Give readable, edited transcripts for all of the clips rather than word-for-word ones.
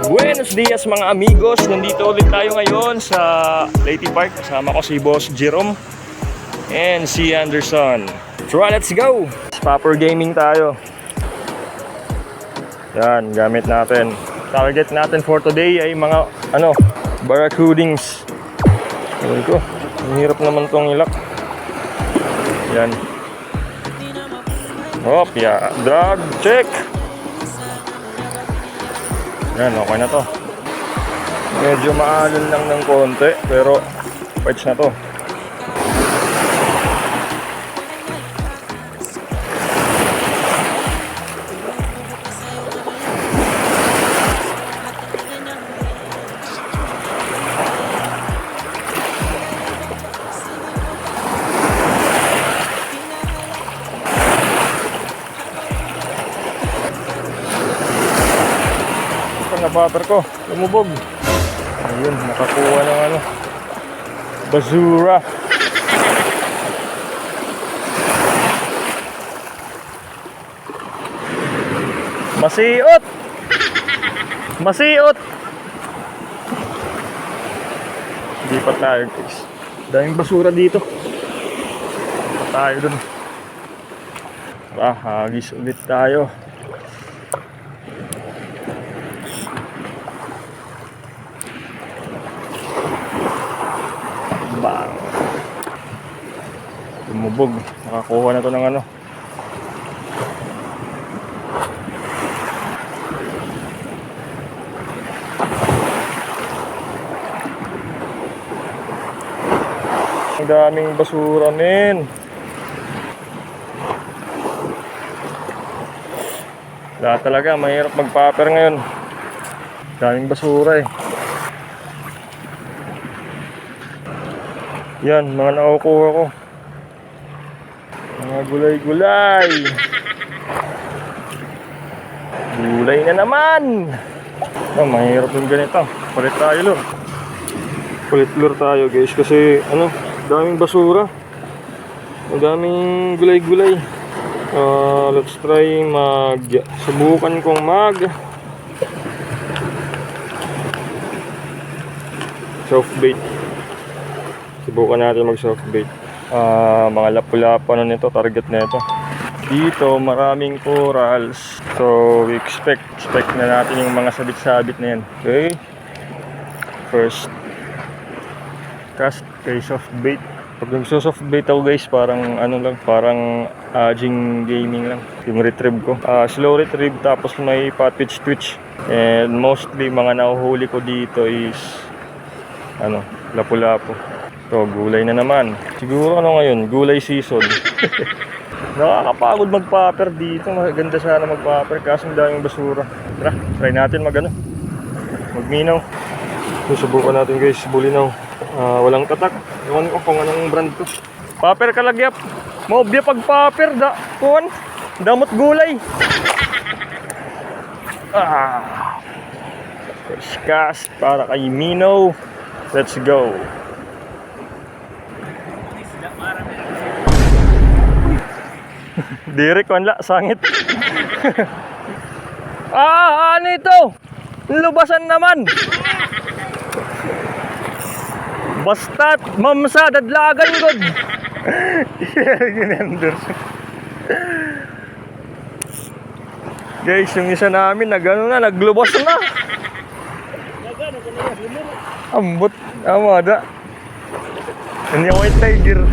Buenos dias mga amigos, nandito ulit tayo ngayon sa Leyte Park. Kasama ko si Boss Jerome and si Anderson. So let's go! Popper Gaming tayo. Yan, gamit natin. Target natin for today ay mga barracuddings. Ayun ko, ang hirap naman tong ilak. Yan. Hop, yeah. Drag check. Yan, okay na to. Medyo maalon lang ng konti, pero pwede na to. Napaper ko, lumubog. Ayun, nakakuha ng basura. Masiot! Masiot! Hindi pa tayo guys. Daming basura dito. Tayo dun. Hagis ulit tayo. Bang. Lumubog. Nakakuha na to ng Ang daming basura, men. Wala talaga, mahirap mag-popper ngayon. Daming basura eh. Yan, mga nakukuha ko. Mga gulay-gulay. Gulay na naman. Mahirap yung ganito. Palit tayo lor. Palit lor tayo guys. Kasi daming basura. Daming gulay-gulay. Let's try subukan kong soft bait. Subukan natin mag soft bait. Mga lapu-lapu nito, target nito. Dito maraming corals. So we expect na natin yung mga sabit-sabit na yan. Okay. First cast kay soft bait. Pag nagso-soft bait ako guys, parang parang jing gaming lang. Yung retrieve ko. Slow retrieve tapos may patwitch twitch. And mostly mga nahuhuli ko dito is lapu-lapu. So, gulay na naman. Siguro ngayon, gulay season. Nakakapagod mag-popper dito. Maganda sana mag-popper kaso ang daming basura. Tara, try natin magminaw. Susubukan natin guys, bulinaw. Walang tatak. Ewan ko kung anong brand to. Popper kalagyap. Mobya pag-popper. Damot gulay. First cast para kay Mino. Let's go. Direk wala, sangit. Ano ito? Lubasan naman. Basta't mamsa dadlagan god. Guys, yung isa namin naglubos na. Ambot, amada. Ini white tiger.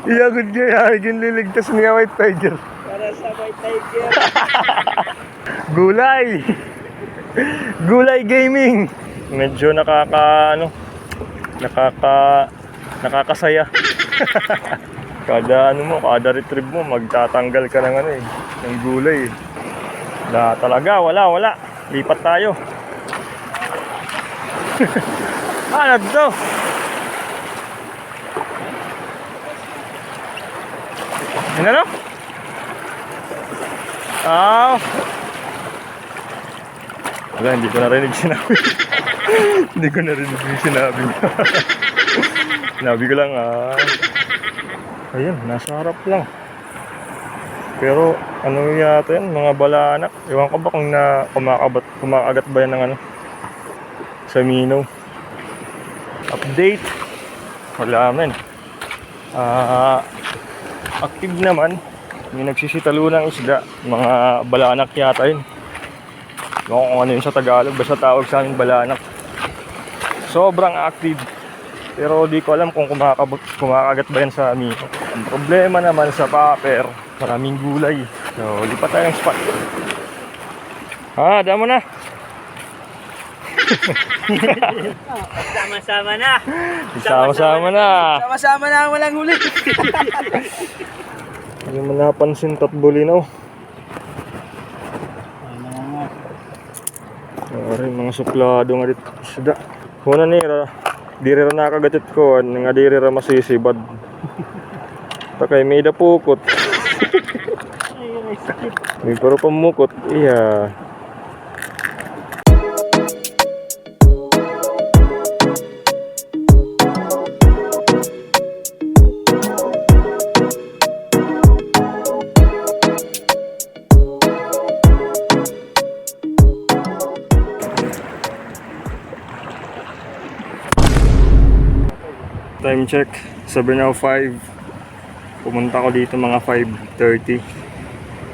Iya good kaya liligtas niya white tiger. Para sa white tiger. Gulay gaming. Medyo nakakasaya. Kada retrieve mo magtatanggal ka ng gulay. Wala. Lipat tayo. Ano to? Ano? Wala, hindi ko narinig sinabi. Hindi ko narinig yung sinabi. Sinabi ko lang, ayun, nasa harap lang. Pero ano yata yan, mga balaanak. Ewan ko ba kung kumakagat ba yan ng ano, sa Mino. Update. Wala men. Active naman. May nagsisitalo ng isda. Mga balaanak yata yun. Ewan ko kung ano yun sa Tagalog. Basta tawag sa amin balaanak. Sobrang active. Pero di ko alam kung kumakagat ba yan sa Mino. Ang problema naman sa paper, maraming gulay. So, lipat tayo ng spot. Damo na. Sama-sama na. Sama-sama na. Sama-sama na ang walang huli. Hindi mo napansin tatbulinaw. Mga suplado nga dito isda. Kuna nira, diri ra nakagatit ko, nga diri ra masisibad. Takay may dapukot. May pero pamukot, iya. Time check, 7:05. Pumunta ko dito mga 5:30.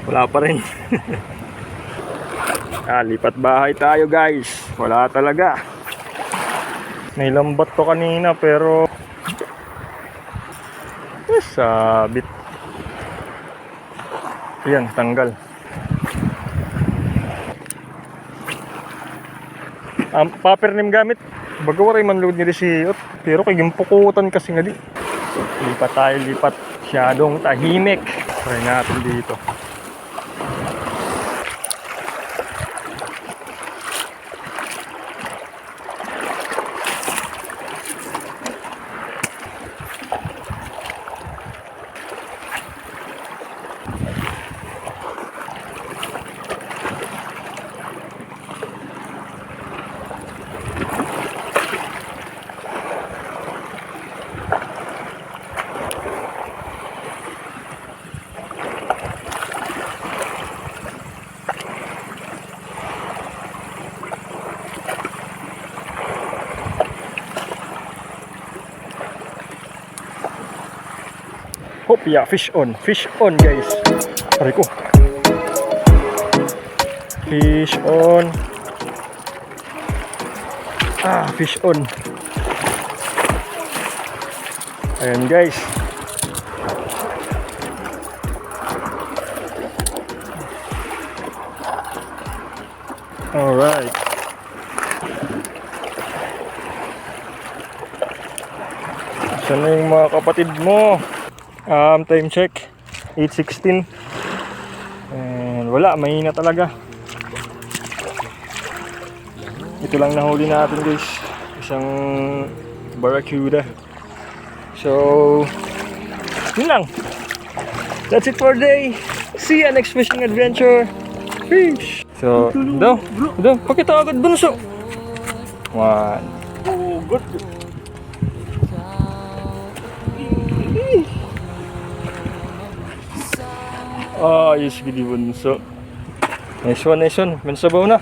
Wala pa rin. Lipat bahay tayo guys. Wala talaga. Nailambat ko kanina pero sabit. Ayan, tanggal. Papernim gamit. Bagawaray man load ni Resiot. Pero kay gimpukutan kasi nga di. Lipat tayo, lipat. Masyadong tahimik. Try natin dito. Hop, yeah, fish on guys. Aray ko. Fish on. Fish on. Ayan guys. Alright. Saan na yung mga kapatid mo? Time check 8:16. And wala, mahina talaga. Ito lang nahuli natin guys, isang barracuda. So yun lang, that's it for today. See you next fishing adventure. Fish. So daw pakita agad bunso. One. Oh, good. Yes, gidi bunso. Nice one. Mansabaw na.